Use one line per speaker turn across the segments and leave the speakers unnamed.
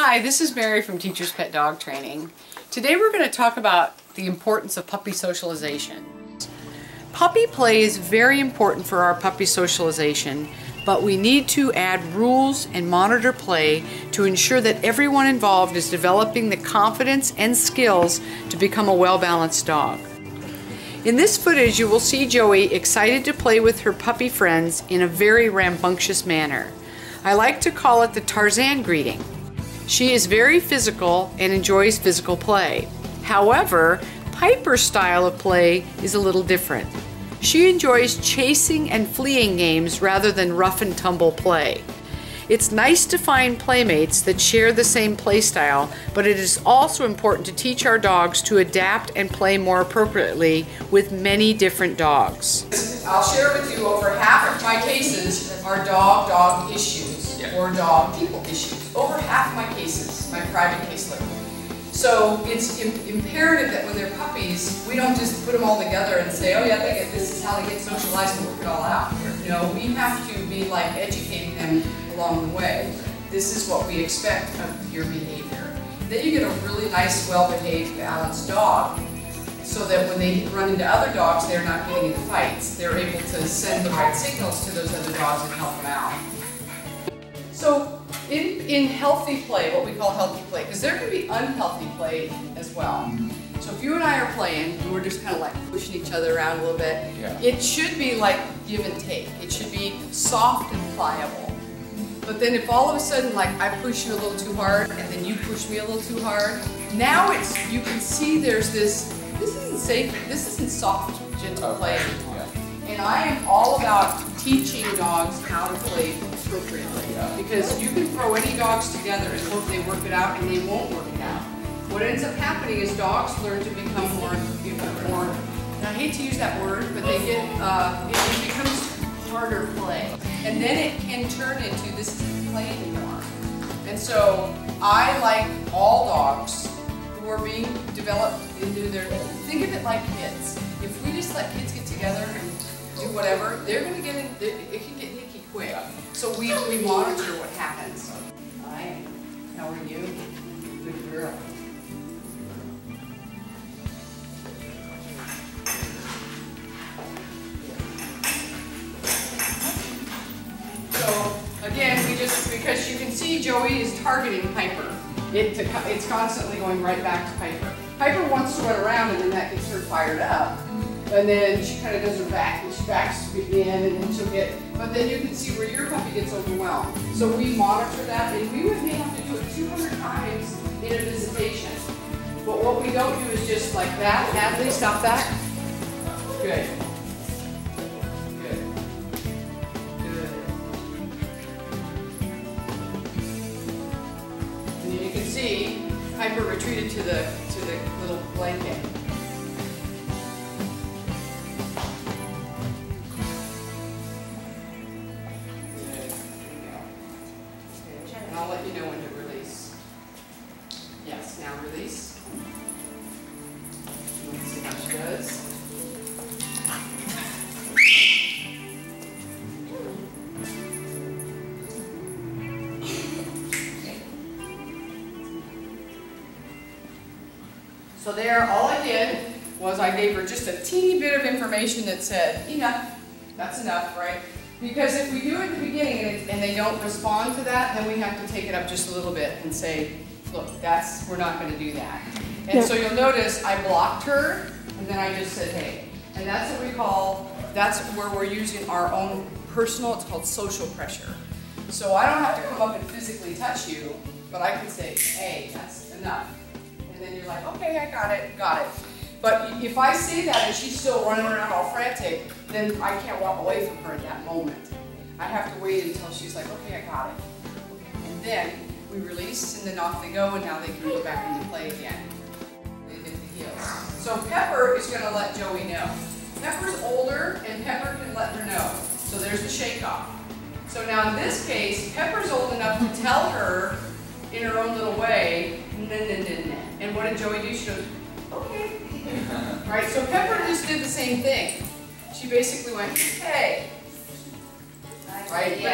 Hi, this is Mary from Teacher's Pet Dog Training. Today we're going to talk about the importance of puppy socialization. Puppy play is very important for our puppy socialization, but we need to add rules and monitor play to ensure that everyone involved is developing the confidence and skills to become a well-balanced dog. In this footage you will see Joey excited to play with her puppy friends in a very rambunctious manner. I like to call it the Tarzan greeting. She is very physical and enjoys physical play. However, Piper's style of play is a little different. She enjoys chasing and fleeing games rather than rough and tumble play. It's nice to find playmates that share the same play style, but it is also important to teach our dogs to adapt and play more appropriately with many different dogs. I'll share with you over half of my cases are dog-dog issues or dog-people issues. Over half of my cases, my private caseload. So it's imperative that when they're puppies, we don't just put them all together and say, oh yeah, this is how they get socialized and work it all out. You know, we have to be like educating them along the way. This is what we expect of your behavior. Then you get a really nice, well-behaved, balanced dog, so that when they run into other dogs, they're not getting into fights. They're able to send the right signals to those other dogs and help them out. So in healthy play, what we call healthy play, because there can be unhealthy play as well. So if you and I are playing and we're just kind of like pushing each other around a little bit, it should be like give and take. It should be soft and pliable. But then if all of a sudden like I push you a little too hard and then you push me a little too hard, now you can see there's this isn't safe, this isn't soft, gentle play anymore. And I am all about teaching dogs how to play appropriately. Because you can throw any dogs together and hope they work it out, and they won't work it out. What ends up happening is dogs learn to become more, and I hate to use that word, but they get, it becomes harder play. And then it can turn into this isn't play anymore. And so I like all dogs who are being developed into their, think of it like kids. If we just let kids get together and do whatever, they're going to get in, it can get nicky quick. So we monitor what happens. Hi, how are you? Good girl. So again, because you can see Joey is targeting Piper. It's constantly going right back to Piper. Piper wants to run around and then that gets her fired up. And then she kind of does her back, and she backs in, and then she'll get, but then you can see where your puppy gets overwhelmed. So we monitor that, and we may have to do it 200 times in a visitation. But what we don't do is just like that. Natalie, stop that. Good. Good. Good. And then you can see Piper retreated to the little blanket. I'll let you know when to release. Yes, now release. Let's see how she does. So there, all I did was I gave her just a teeny bit of information that said, enough, that's enough, right? Because if we do it at the beginning and they don't respond to that, then we have to take it up just a little bit and say, look, we're not going to do that. And so you'll notice I blocked her and then I just said, hey. And that's what we call, that's where we're using our own personal, it's called social pressure. So I don't have to come up and physically touch you, but I can say, hey, that's enough. And then you're like, okay, I got it. But if I say that and she's still running around all frantic, then I can't walk away from her at that moment. I have to wait until she's like, okay, I got it. And then we release, and then off they go, and now they can go back into play again. They hit the heels. So Pepper is going to let Joey know. Pepper's older, and Pepper can let her know. So there's the shake-off. So now in this case, Pepper's old enough to tell her in her own little way, and what did Joey do? She goes, okay. Right, so Pepper just did the same thing. She basically went, hey. Right? Yeah.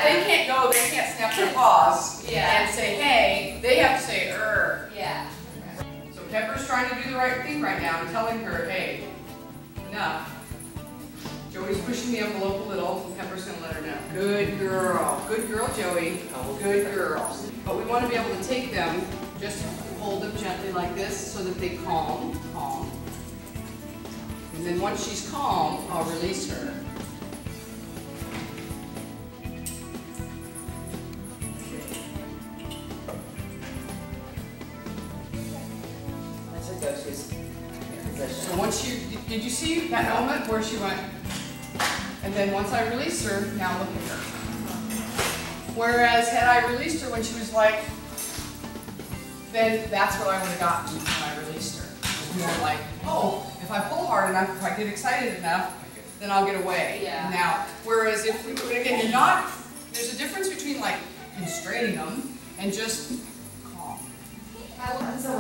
But they can't snap their paws and say, hey. They have to say, asleep right now, I'm telling her, hey, enough. Joey's pushing the envelope a little, and Pepper's going to let her know. Good girl. Good girl, Joey. Good girl. But we want to be able to take them, just hold them gently like this so that they calm. And then once she's calm, I'll release her. So once did you see that moment where she went, and then once I released her, now look at her. Whereas had I released her when she was like, then that's what I would have gotten when I released her. It was more like, oh, if I pull hard enough, if I get excited enough, then I'll get away.
Yeah.
Now, whereas if, again, you're not, there's a difference between like constraining them and just calm.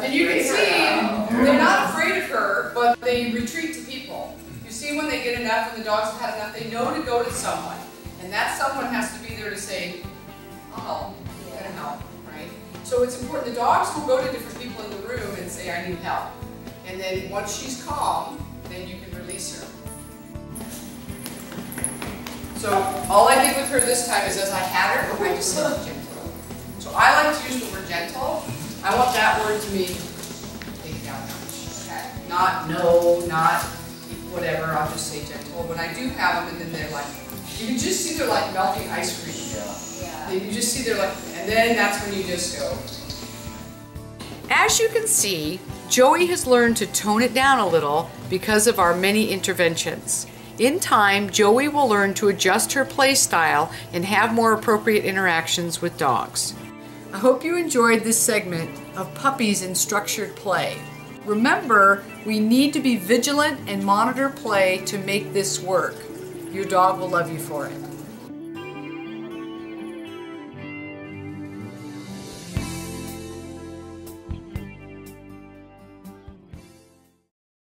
And you can see, they're not afraid of her, but they retreat to people. You see when they get enough, when the dogs have had enough, they know to go to someone. And that someone has to be there to say, I'll help, I'm going to help, right? So it's important, the dogs will go to different people in the room and say, I need help. And then once she's calm, then you can release her. So all I did with her this time is as I had her, I just said gentle. So I like to use the word gentle. I want that word to mean take it down a notch. Okay? Not no, not whatever, I'll just say gentle. When I do have them and then they're like, you can just see they're like melting ice cream. Yeah. You just see they're like, and then that's when you just go. As you can see, Joey has learned to tone it down a little because of our many interventions. In time, Joey will learn to adjust her play style and have more appropriate interactions with dogs. I hope you enjoyed this segment of puppies in structured play. Remember, we need to be vigilant and monitor play to make this work. Your dog will love you for it.